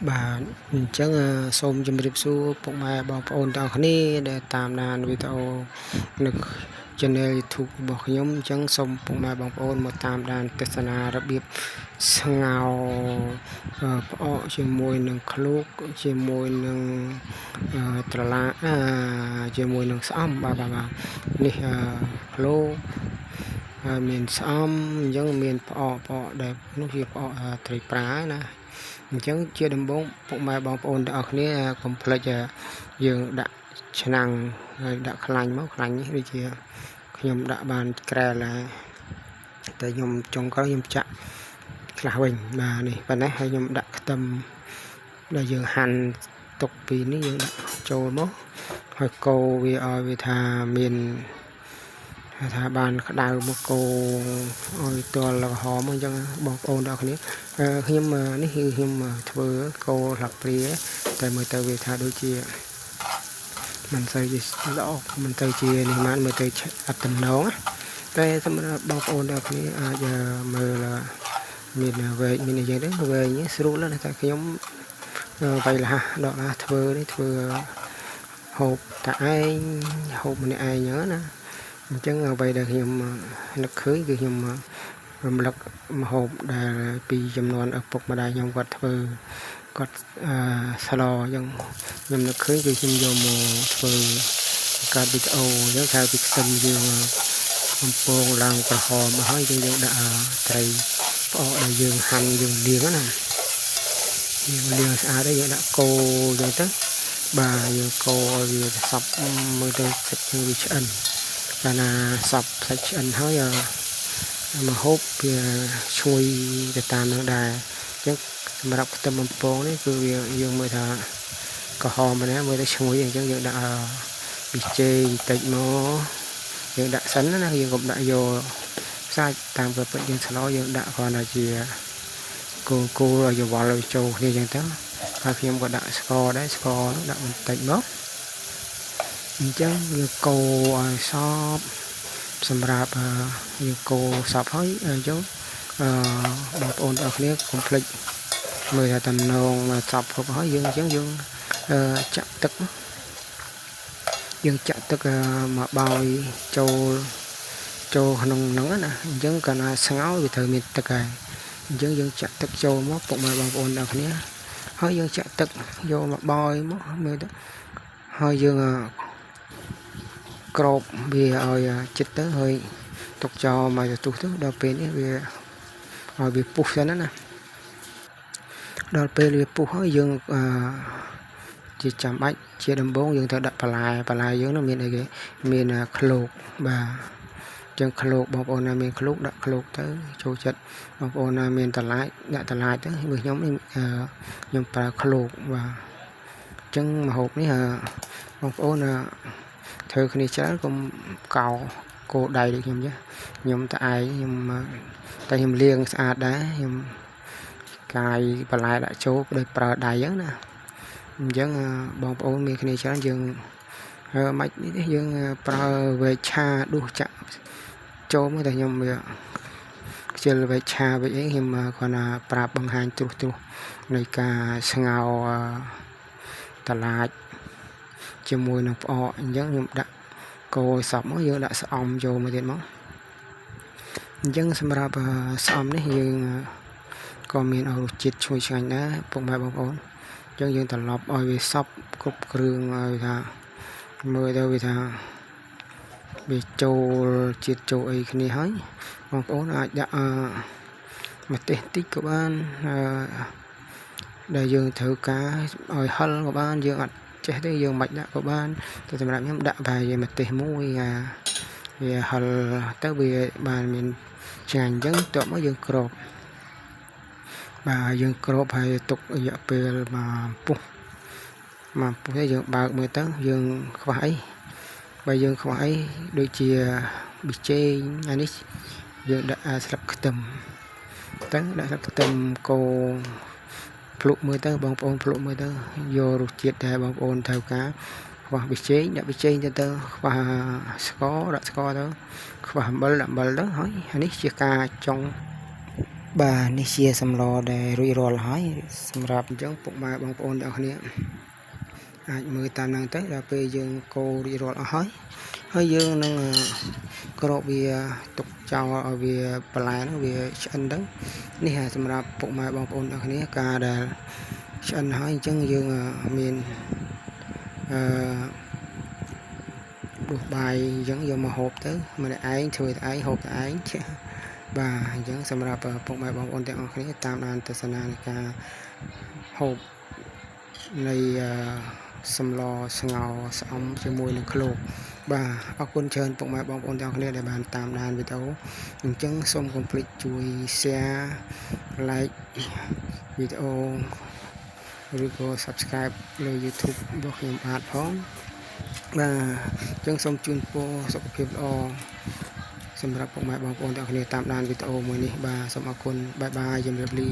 បាទអញ្ចឹងសូមជម្រាបសួរពុកម៉ែបងប្អូនទាំងអស់គ្នាដែលតាមដានវីដេអូនៅ Channel YouTube របស់ខ្ញុំអញ្ចឹងសូមពុកម៉ែបងប្អូនមកតាមដានទស្សនារបៀបស្ងោរផ្អកជាមួយនឹងឃ្លោកជាមួយនឹងត្រឡាជាមួយនឹងស្អំបាទនេះឃ្លោកហើយមានស្អំអញ្ចឹងមានផ្អកដែលនោះជាផ្អកត្រីប្រាណាអញ្ចឹងជាដំបូងពុកម៉ែបងប្អូនទាំងអស់គ្នាកុំភ្លេចយើងដាក់ឆ្នាំងហើយដាក់ខ្លាញ់មកខ្លាញ់នេះដូចជាខ្ញុំដាក់បានក្រែលហើយតែខ្ញុំចុងក្រោយខ្ញុំចាក់ខ្លះវិញបាទនេះប៉ុណ្ណេះហើយខ្ញុំដាក់ខ្ទឹមដែលយើងហាន់ទុកពីនេះយើងដាក់ចូលមកហើយកូរវាឲ្យវាថាមានថាបានក្តៅមកកូរឲ្យទាល់ល្ហមអញ្ចឹងបងប្អូនទាំងអស់គ្នាខ្ញុំនេះគឺខ្ញុំធ្វើកូរស្លាបព្រាតែមើលទៅវាថាដូចជាមិនសូវជាល្អមិនទៅជានេះបានមើលទៅអត់តំណងតែសម្រាប់បងប្អូនទាំងអស់គ្នាអាចមើលមានវែកមានអីចឹងទៅវែងស្រួលណាស់តែខ្ញុំបៃលះដកឡាធ្វើនេះធ្វើហូបតែឯងហូបម្នាក់ឯងចឹងណាអញ្ចឹងអ្វីដែលខ្ញុំនឹកឃើញគឺខ្ញុំរំលឹកម្ហូបដែលពីចំនួនឪពុកម្ដាយខ្ញុំគាត់ធ្វើគាត់ស្លអញ្ចឹងខ្ញុំនឹកឃើញគឺខ្ញុំយកមកធ្វើកាត់វីដេអូអញ្ចឹងថាពីខ្ទឹមយើងកំពងឡើងក្រហមហើយយើងដាក់ត្រីផ្អកដែលយើងហាន់យើងលាងណាយើងលាងស្អាតហើយយើងដាក់កូរអញ្ចឹងទៅបាទយើងកូរឲ្យវាសព្វមើលទៅសាច់វាឆ្អិនកាលណាសព្វសាច់ឆ្អិនហើយមកហូបវាឈ្ងុយទៅតាមនឹងដែរអញ្ចឹងសម្រាប់ខ្ទឹមបំពងនេះគឺវាយើងមើលថាក្រហមម្នាក់មើលទៅឈ្ងុយអញ្ចឹងយើងដាក់ប៊ីចេបន្តិចមកយើងដាក់សិនណាយើងកុំដាក់យកសាច់តាមប្រភេទយើងស្លោយើងដាក់គ្រាន់តែជាគូឲ្យយវល់ឲ្យចូលគ្នាអញ្ចឹងទៅហើយខ្ញុំក៏ដាក់ស្ករដែរស្ករនោះដាក់បន្តិចមកអញ្ចឹងយើងកូរឲ្យសព្វសម្រាប់យើងកូរសព្វហើយអញ្ចឹងបងប្អូនទាំងអស់គ្នាកុំភ្លេចមើលថាតំណងសព្វគ្រប់ហើយយើងអញ្ចឹងយើងចាក់ទឹកមកបោយចូលក្នុងហ្នឹងណាអញ្ចឹងកាលណាស្ងោរវាត្រូវមានទឹកហើយអញ្ចឹងយើងចាក់ទឹកចូលមកពុកម៉ែបងប្អូនទាំងគ្នាហើយយើងចាក់ទឹកយកមកបោយមកមើលទៅហើយយើងក្របវាឲ្យចិត្តទៅហើយទុកចោលមកទៅទៅដល់ពេលនេះវាឲ្យវាពុះសិនណាដល់ពេលវាពុះហើយយើងជាចាំបាច់ជាដំបូងយើងត្រូវដាក់បន្លែយើងនោះមានអីគេមានឃ្លោកបាទចឹងឃ្លោកបងប្អូនណាមានឃ្លោកដាក់ឃ្លោកទៅចូលចិត្តបងប្អូនណាមានតឡាចដាក់តឡាចទៅមើលខ្ញុំនេះខ្ញុំប្រើឃ្លោកបាទចឹងម្ហូបនេះបងប្អូនធ្វើគ្នាច្រើនកុំកោដៃដូចខ្ញុំចឹងខ្ញុំតែឯងខ្ញុំលាងស្អាតដែរខ្ញុំកាយបន្លែដាក់ចូលដោយប្រើដៃចឹងណាអញ្ចឹងបងប្អូនមានគ្នាច្រើនយើងមិននេះយើងប្រើវែកឆាដួសចាក់ចូលមកតែខ្ញុំវាខ្ជិលវែកឆាវែកអីខ្ញុំគ្រាន់តែប្រាប់បង្ហាញទ្រុសនៃការស្ងោរតឡាចជាមួយនឹងផ្អកអញ្ចឹងខ្ញុំដាក់កូរសព្វមកយើងដាក់ស្អំចូលមកទៀតមកអញ្ចឹងសម្រាប់ស្អំនេះយើងក៏មានរសជាតិឈ្ងុយឆ្ងាញ់ដែរពុកម៉ែបងប្អូនអញ្ចឹងយើងត្រឡប់ឲ្យវាសព្វគ្រប់គ្រឿងឲ្យថាមើលទៅវាថាវាចូលជាតិចូលអីគ្នាហើយបងប្អូនអាចដាក់ម្ទេសតិចក៏បានដែលយើងត្រូវការឲ្យហឹរក៏បានយើងអត់ចេះទេយើងមិនដាក់ក៏បានតែសម្រាប់ខ្ញុំដាក់ប្រហែលជាម្ទេសមួយវាហឹរទៅវាបានមានឆ្ងាញ់អញ្ចឹងតោះមកយើងគ្របបាទយើងគ្របហើយទុករយៈពេលមកពុះទេយើងបើកមើលទៅយើងខ្វះអីបើយើងខ្វះអីដូចជាប៊ីចេងអានេះយើងដាក់ស្លឹកខ្ទឹមទៅដាក់ស្លឹកខ្ទឹមកូរភ្លុកមើលទៅបងប្អូនភ្លុកមើលទៅយករសជាតិដែលបងប្អូនត្រូវការខ្វះប៊ីចេងដាក់ប៊ីចេងទៅខ្វះស្ករដាក់ស្ករទៅខ្វះអំបិលដាក់អំបិលទៅហើយអានេះជាការចុង បាទនេះជាសម្លដែលរួចរាល់ហើយសម្រាប់អញ្ចឹងពុកម៉ែបងប្អូនទាំងគ្នាអាចមើលតាមហ្នឹងទៅដល់ពេលយើងកូររួចរាល់អស់ហើយយើងនឹងក្របវាទុកចោលឲ្យវាបន្លែហ្នឹងវាឆ្អិនទៅនេះសម្រាប់ពុកម៉ែបងប្អូនទាំងគ្នាការដែលឆ្អិនហើយអញ្ចឹងយើងមានដួសបាយអញ្ចឹងយកមកហូបទៅម្នាក់ឯងធ្វើតែឯងហូបតែឯងបាទអញ្ចឹងសម្រាប់ពុកម៉ែបងប្អូនទាំងអស់គ្នាតាមដានទស្សនានៃការហូបនៃសម្លស្ងោរស្អំជាមួយនឹងឃ្លោកបាទអរគុណច្រើនពុកម៉ែបងប្អូនទាំងអស់គ្នាដែលបានតាមដានវីដេអូអញ្ចឹងសូមកុំភ្លេចជួយ share like វីដេអូឬក៏ subscribe លើ YouTube របស់ខ្ញុំបាទផងបាទអញ្ចឹងសូមជូនពរសុខភាពល្អសម្រាប់ពុកម៉ែបងប្អូនទាំងអស់គ្នាតាមដានវីដេអូមួយនេះបាទសូមអរគុណបាយបាយជម្រាបលា